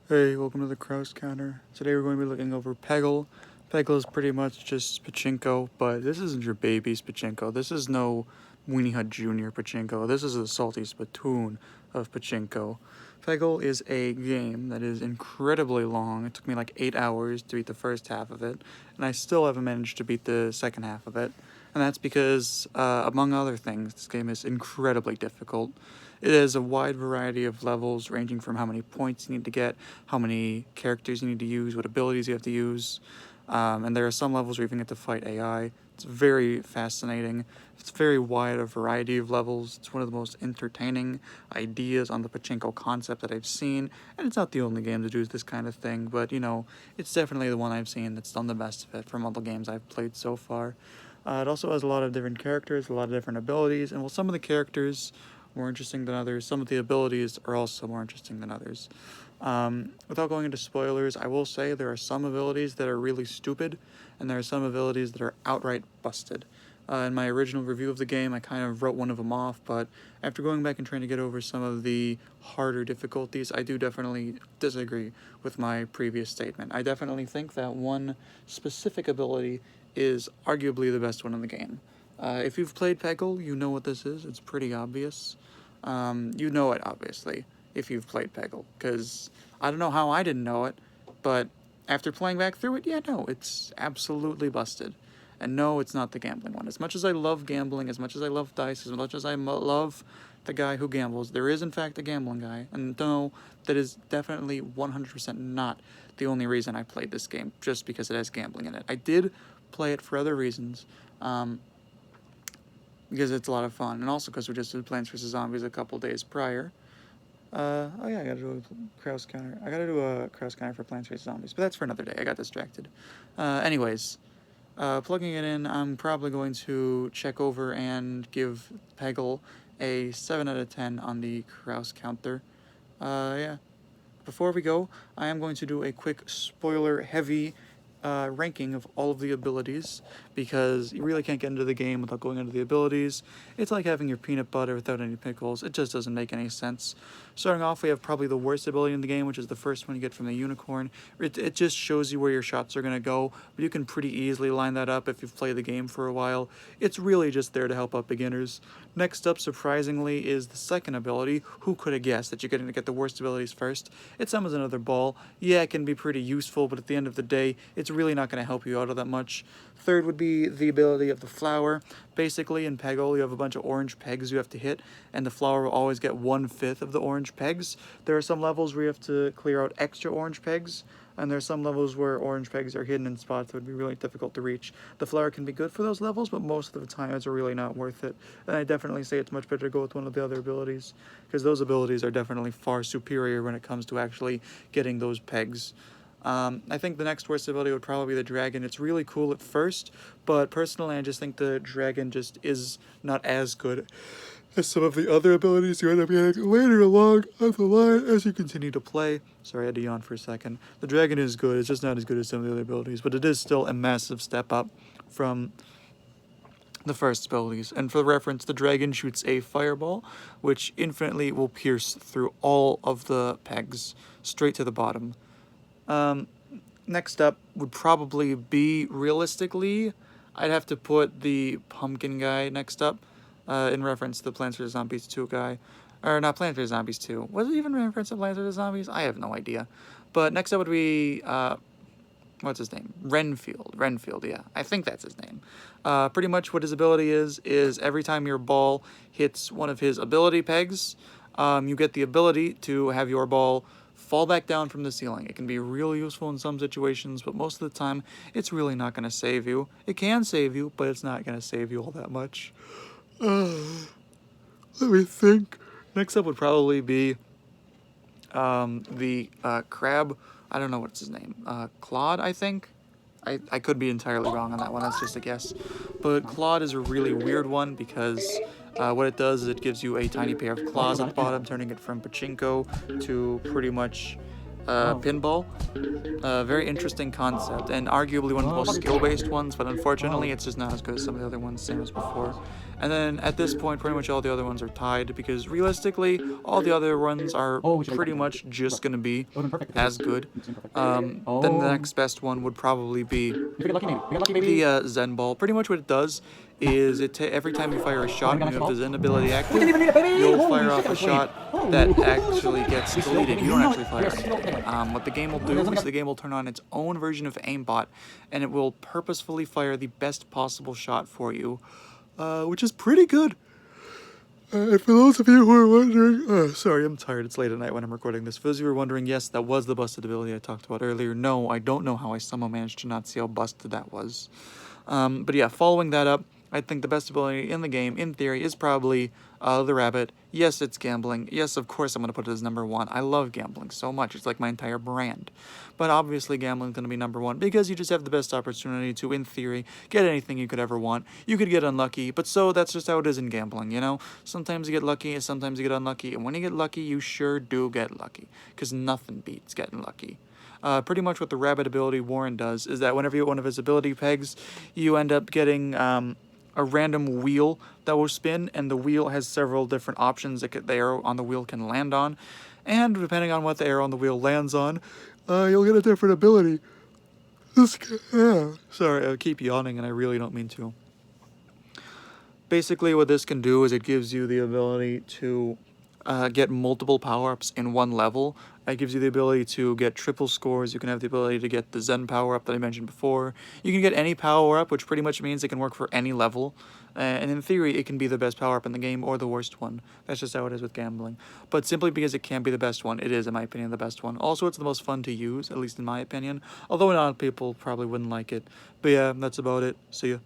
Hey, welcome to the Kraus counter. Today we're going to be looking over Peggle. Peggle is pretty much just pachinko, but this isn't your baby's pachinko. This is no Weenie Hut Jr. pachinko. This is a salty spittoon of pachinko. Peggle is a game that is incredibly long. It took me like 8 hours to beat the first half of it, and I still haven't managed to beat the second half of it. And that's because, among other things, this game is incredibly difficult. It has a wide variety of levels, ranging from how many points you need to get, how many characters you need to use, what abilities you have to use. And there are some levels where you even get to fight AI. It's very fascinating. It's very wide a variety of levels. It's one of the most entertaining ideas on the pachinko concept that I've seen. And it's not the only game to do this kind of thing, but it's definitely the one I've seen that's done the best of it from all the games I've played so far. It also has a lot of different characters, a lot of different abilities, and while some of the characters more interesting than others, some of the abilities are also more interesting than others. Without going into spoilers, I will say there are some abilities that are really stupid, and there are some abilities that are outright busted. In my original review of the game, I kind of wrote one of them off, but after going back and trying to get over some of the harder difficulties, I do definitely disagree with my previous statement. I definitely think that one specific ability is arguably the best one in the game. If you've played Peggle, you know what this is. It's pretty obvious. You know it, obviously, if you've played Peggle, because I don't know how I didn't know it, but after playing back through it, yeah, no, it's absolutely busted. And no, it's not the gambling one. As much as I love gambling, as much as I love dice, as much as I love the guy who gambles, there is in fact a gambling guy. And no, that is definitely 100% not the only reason I played this game, just because it has gambling in it. I did play it for other reasons, because it's a lot of fun, and also because we just did Plants vs. Zombies a couple days prior. Oh yeah, I gotta do a Kraus counter. I gotta do a Kraus counter for Plants vs. Zombies, but that's for another day. I got distracted. Anyways, plugging it in, I'm probably going to check over and give Peggle a 7 out of 10 on the Kraus counter. Yeah. Before we go, I am going to do a quick spoiler-heavy ranking of all of the abilities, because you really can't get into the game without going into the abilities. It's like having your peanut butter without any pickles. It just doesn't make any sense. Starting off, we have probably the worst ability in the game, which is the first one you get from the unicorn. It just shows you where your shots are going to go, but you can pretty easily line that up if you've played the game for a while. It's really just there to help out beginners. Next up, surprisingly, is the second ability. Who could have guessed that you're going to get the worst abilities first? It summons another ball. Yeah, it can be pretty useful, but at the end of the day, it's really not going to help you out all that much. Third would be the ability of the flower. Basically, in Peggle, you have a bunch of orange pegs you have to hit, and the flower will always get 1/5 of the orange pegs. There are some levels where you have to clear out extra orange pegs, and there are some levels where orange pegs are hidden in spots that would be really difficult to reach. The flower can be good for those levels, but most of the time it's really not worth it. And I definitely say it's much better to go with one of the other abilities, because those abilities are definitely far superior when it comes to actually getting those pegs. I think the next worst ability would probably be the dragon. It's really cool at first, but personally I just think the dragon just is not as good as some of the other abilities you end up getting later along on the line as you continue to play. Sorry, I had to yawn for a second. The dragon is good, it's just not as good as some of the other abilities, but it is still a massive step up from the first abilities. And for reference, the dragon shoots a fireball, which infinitely will pierce through all of the pegs, straight to the bottom. Next up would probably be, realistically, I'd have to put the pumpkin guy next up, in reference to the Plants vs. Zombies 2 guy. Or not Plants vs. Zombies 2. Was it even in reference to Plants vs. Zombies? I have no idea. But next up would be, what's his name? Renfield, yeah. I think that's his name. Pretty much what his ability is every time your ball hits one of his ability pegs, you get the ability to have your ball fall back down from the ceiling. It can be really useful in some situations, but most of the time, it's really not going to save you. It can save you, but it's not going to save you all that much. Let me think. Next up would probably be the crab. I don't know what's his name. Claude, I think. I could be entirely wrong on that one. That's just a guess. But Claude is a really weird one because what it does is it gives you a tiny pair of claws at the bottom, turning it from pachinko to pretty much pinball. Very interesting concept, and arguably one of the most skill-based ones, but unfortunately it's just not as good as some of the other ones, same as before. And then at this point, pretty much all the other ones are tied, because realistically, all the other ones are pretty much just going to be as good. Then the next best one would probably be the Zen Ball. Pretty much what it does is every time you fire a shot and you have the Zen ability active, you'll fire off a shot that actually gets deleted. You don't actually fire anything. What the game will do is the game will turn on its own version of aimbot, and it will purposefully fire the best possible shot for you, which is pretty good. And for those of you who are wondering, sorry, I'm tired, it's late at night when I'm recording this. For those of you who are wondering, yes, that was the busted ability I talked about earlier. No, I don't know how I somehow managed to not see how busted that was. But yeah, following that up, I think the best ability in the game, in theory, is probably the rabbit. Yes, it's gambling. Yes, of course I'm going to put it as number one. I love gambling so much. It's like my entire brand. But obviously gambling's going to be number one because you just have the best opportunity to, in theory, get anything you could ever want. You could get unlucky, but so that's just how it is in gambling, you know? Sometimes you get lucky and sometimes you get unlucky. And when you get lucky, you sure do get lucky because nothing beats getting lucky. Pretty much what the rabbit ability Warren does is that whenever you get one of his ability pegs, you end up getting a random wheel that will spin, and the wheel has several different options that the arrow on the wheel can land on, and depending on what the arrow on the wheel lands on, you'll get a different ability. Sorry, I keep yawning and I really don't mean to. Basically what this can do is it gives you the ability to get multiple power-ups in one level. It gives you the ability to get triple scores. You can have the ability to get the Zen power-up that I mentioned before. You can get any power-up, which pretty much means it can work for any level. And in theory, it can be the best power-up in the game or the worst one. That's just how it is with gambling. But simply because it can be the best one, it is, in my opinion, the best one. Also, it's the most fun to use, at least in my opinion. Although a lot of people probably wouldn't like it. But yeah, that's about it. See ya.